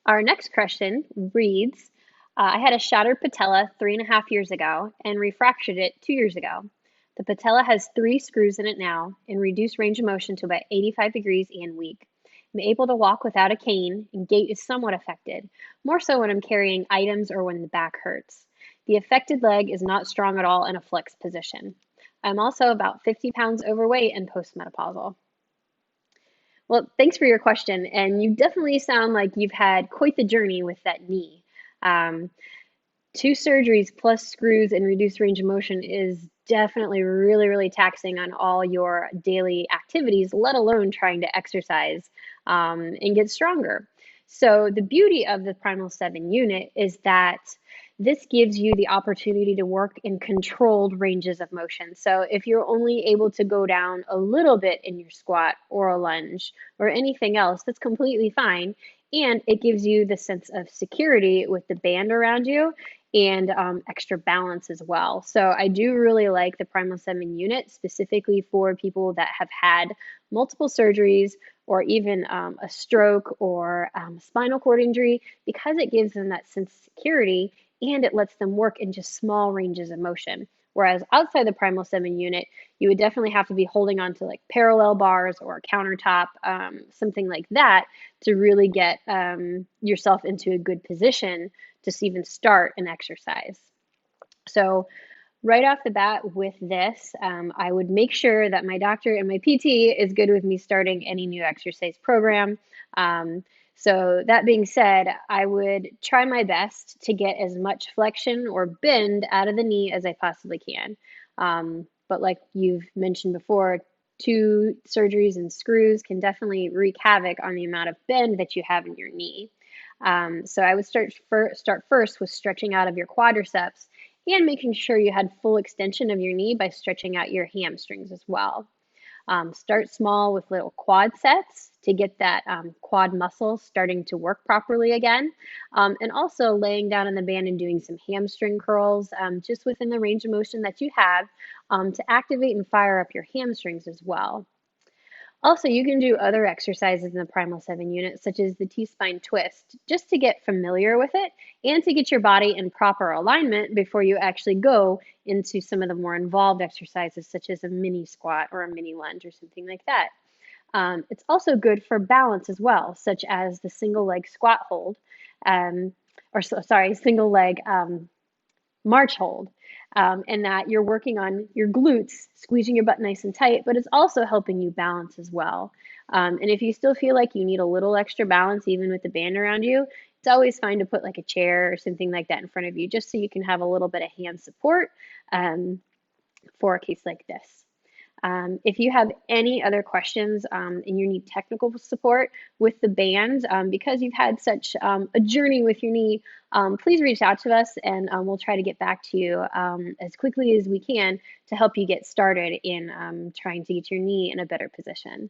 Our next question reads, I had a shattered patella 3.5 years ago and refractured it 2 years ago. The patella has 3 screws in it now and reduced range of motion to about 85 degrees and weak. I'm able to walk without a cane and gait is somewhat affected, more so when I'm carrying items or when the back hurts. The affected leg is not strong at all in a flex position. I'm also about 50 pounds overweight and postmenopausal. Well, thanks for your question. And you definitely sound like you've had quite the journey with that knee. Um, 2 surgeries plus screws and reduced range of motion is definitely really, really taxing on all your daily activities, let alone trying to exercise and get stronger. So, the beauty of the Primal 7 unit is that this gives you the opportunity to work in controlled ranges of motion. So, if you're only able to go down a little bit in your squat or a lunge or anything else, that's completely fine. And it gives you the sense of security with the band around you and extra balance as well. So I do really like the Primal 7 unit specifically for people that have had multiple surgeries or even a stroke or spinal cord injury because it gives them that sense of security and it lets them work in just small ranges of motion. Whereas outside the Primal 7 unit, you would definitely have to be holding on to like parallel bars or a countertop, something like that, to really get yourself into a good position to even start an exercise. So, right off the bat with this, I would make sure that my doctor and my PT is good with me starting any new exercise program. So, that being said, I would try my best to get as much flexion or bend out of the knee as I possibly can. But, like you've mentioned before, 2 surgeries and screws can definitely wreak havoc on the amount of bend that you have in your knee. So I would start first with stretching out of your quadriceps and making sure you had full extension of your knee by stretching out your hamstrings as well. Start small with little quad sets to get that quad muscle starting to work properly again. And also laying down on the band and doing some hamstring curls just within the range of motion that you have to activate and fire up your hamstrings as well. Also, you can do other exercises in the Primal 7 unit, such as the T-spine twist, just to get familiar with it and to get your body in proper alignment before you actually go into some of the more involved exercises, such as a mini squat or a mini lunge or something like that. It's also good for balance as well, such as the single leg squat hold, um, single leg march hold, and that you're working on your glutes, squeezing your butt nice and tight, but it's also helping you balance as well. And if you still feel like you need a little extra balance, even with the band around you, it's always fine to put like a chair or something like that in front of you, just so you can have a little bit of hand support for a case like this. If you have any other questions and you need technical support with the band, because you've had such a journey with your knee, please reach out to us and we'll try to get back to you as quickly as we can to help you get started in trying to get your knee in a better position.